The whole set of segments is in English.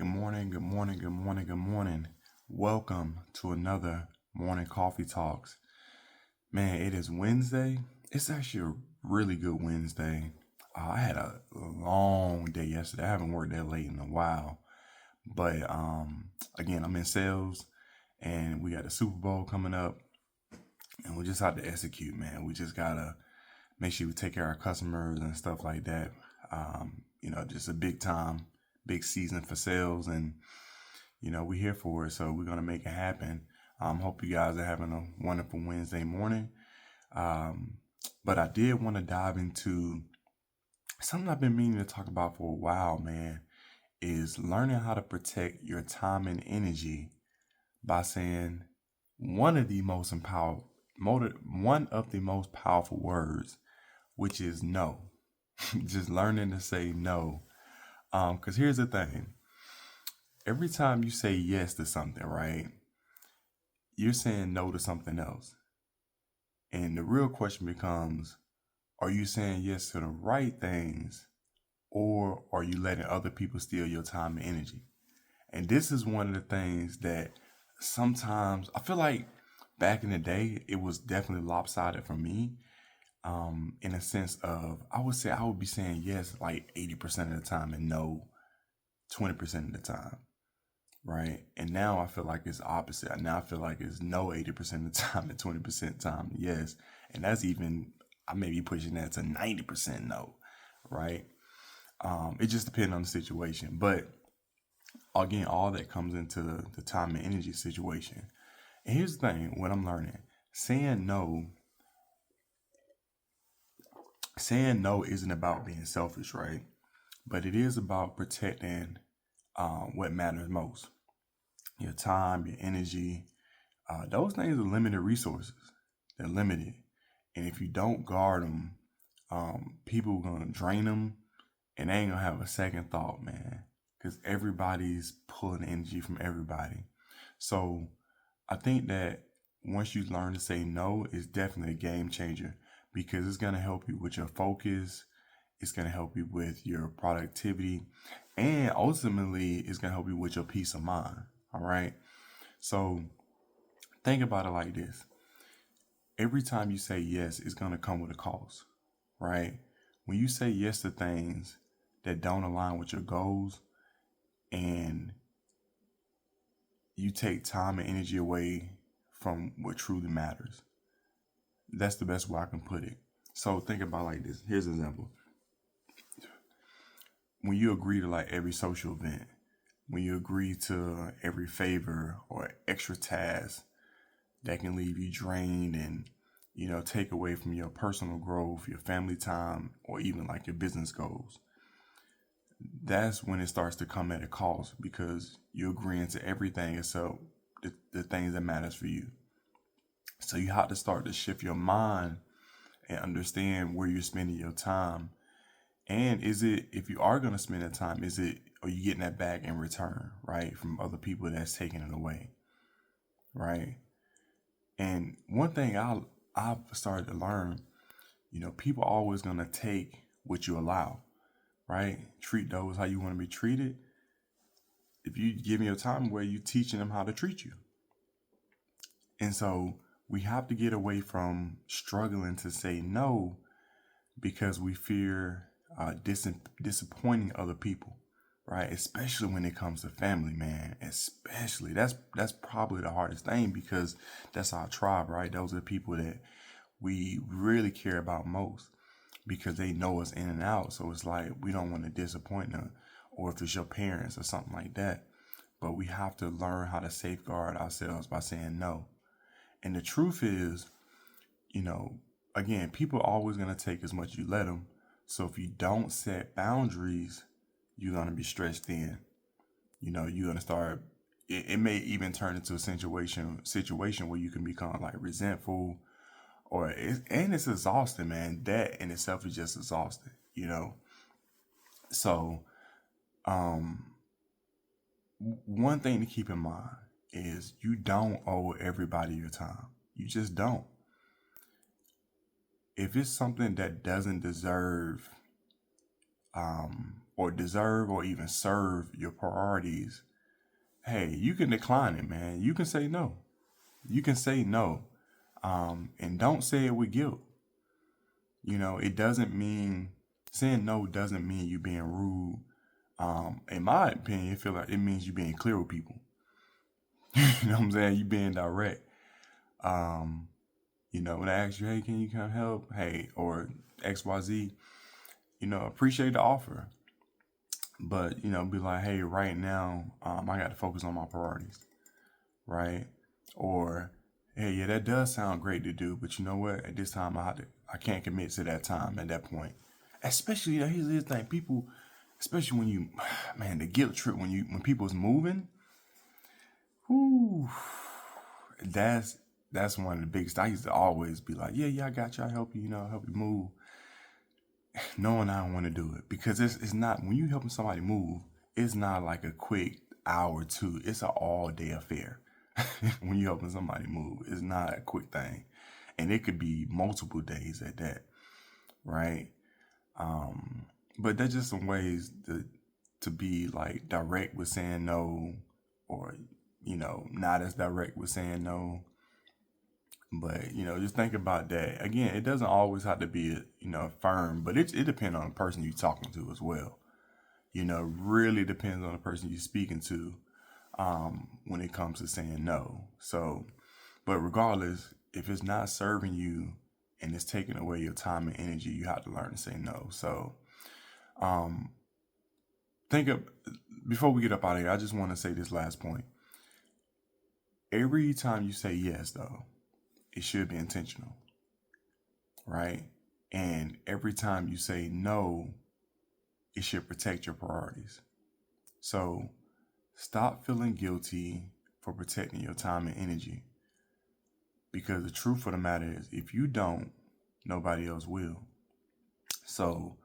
Good morning, good morning, good morning, good morning. Welcome to another Morning Coffee Talks. Man, it is Wednesday. It's actually a really good Wednesday. I had a long day yesterday. I haven't worked that late in a while. But again, I'm in sales and we got the Super Bowl coming up and we just have to execute, man. We just gotta make sure we take care of our customers and stuff like that. Just a big season for sales, and we're here for it, so we're gonna make it happen. Hope you guys are having a wonderful Wednesday morning. Um, but I did want to dive into something I've been meaning to talk about for a while, man, is learning how to protect your time and energy by saying one of the most empower, one of the most powerful words, which is no. Just learning to say no. Because here's the thing: every time you say yes to something, right, you're saying no to something else. And the real question becomes, are you saying yes to the right things, or are you letting other people steal your time and energy? And this is one of the things that sometimes I feel like back in the day, it was definitely lopsided for me. In a sense of, I would say I would be saying yes like 80% of the time and no 20% of the time. Right. And now I feel like it's opposite. Now I feel like it's no 80% of the time and 20% time yes. And that's even, I may be pushing that to 90% no. Right. It just depends on the situation. But again, all that comes into the time and energy situation. And here's the thing: what I'm learning, saying no, saying no isn't about being selfish, right? But it is about protecting what matters most: your time, your energy. Those things are limited resources. They're limited. And if you don't guard them, people are going to drain them, and they ain't going to have a second thought, man. Because everybody's pulling energy from everybody. So I think that once you learn to say no, it's definitely a game changer, because it's going to help you with your focus. It's going to help you with your productivity. And ultimately, it's going to help you with your peace of mind. All right. So think about it like this: every time you say yes, it's going to come with a cost, right? When you say yes to things that don't align with your goals, and you take time and energy away from what truly matters, that's the best way I can put it. So think about it like this. Here's an example. When you agree to like every social event, when you agree to every favor or extra task that can leave you drained and take away from your personal growth, your family time, or even like your business goals, that's when it starts to come at a cost, because you're agreeing to everything except the things that matters for you. So you have to start to shift your mind and understand where you're spending your time. And is it, if you are going to spend that time, are you getting that back in return, right? From other people that's taking it away, right? And one thing I've started to learn, people are always going to take what you allow, right? Treat those how you want to be treated. If you give them your time away, you teaching them how to treat you. And so we have to get away from struggling to say no because we fear disappointing other people, right? Especially when it comes to family, man. Especially that's probably the hardest thing, because that's our tribe, right? Those are the people that we really care about most, because they know us in and out. So it's like we don't want to disappoint them, or if it's your parents or something like that. But we have to learn how to safeguard ourselves by saying no. And the truth is, you know, again, people are always going to take as much as you let them. So if you don't set boundaries, you're going to be stressed in. You're going to start, it may even turn into a situation where you can become like resentful, and it's exhausting, man. That in itself is just exhausting. So, um, one thing to keep in mind is you don't owe everybody your time. You just don't. If it's something that doesn't deserve, or deserve or even serve your priorities, hey, you can decline it, man. You can say no. You can say no. And don't say it with guilt. It doesn't mean saying no doesn't mean you being rude. In my opinion, I feel like it means you being clear with people. You know what I'm saying? You being direct. When I ask you, hey, can you come help? Hey, or XYZ, appreciate the offer. But, be like, hey, right now, I got to focus on my priorities. Right? Or, hey, yeah, that does sound great to do, but you know what? At this time, I can't commit to that time at that point. Especially, here's the thing, people, especially when you, man, the guilt trip when people's moving, whoo, that's one of the biggest. I used to always be like, yeah, I got you, I help you, help you move, knowing I don't want to do it because it's not, when you helping somebody move, it's not like a quick hour or two. It's an all day affair. When you helping somebody move, it's not a quick thing, and it could be multiple days at that, right? But there's just some ways to be like direct with saying no, or not as direct with saying no. But just think about that. Again, it doesn't always have to be firm, but it depends on the person you're talking to as well. Really depends on the person you're speaking to. When it comes to saying no. So, but regardless, if it's not serving you and it's taking away your time and energy, you have to learn to say no. So, before we get up out of here, I just want to say this last point. Every time you say yes, though, it should be intentional, right? And every time you say no, it should protect your priorities. So, stop feeling guilty for protecting your time and energy. Because the truth of the matter is, if you don't, nobody else will. So,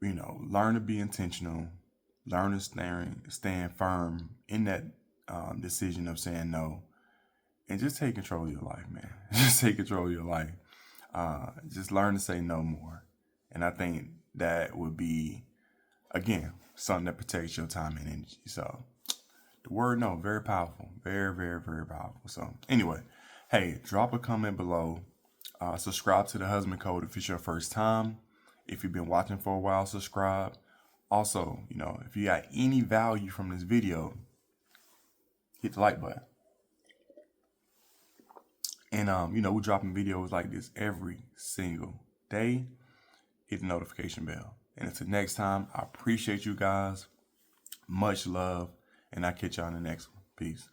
learn to be intentional. Learn to stand firm in that decision of saying no. And just take control of your life, man. Just take control of your life. Just learn to say no more. And I think that would be, again, something that protects your time and energy. So the word no, very powerful. Very, very, very powerful. So anyway, hey, drop a comment below. Subscribe to the Husband Code if it's your first time. If you've been watching for a while, subscribe. Also, if you got any value from this video, hit the like button. And, we're dropping videos like this every single day. Hit the notification bell. And until next time, I appreciate you guys. Much love. And I'll catch y'all in the next one. Peace.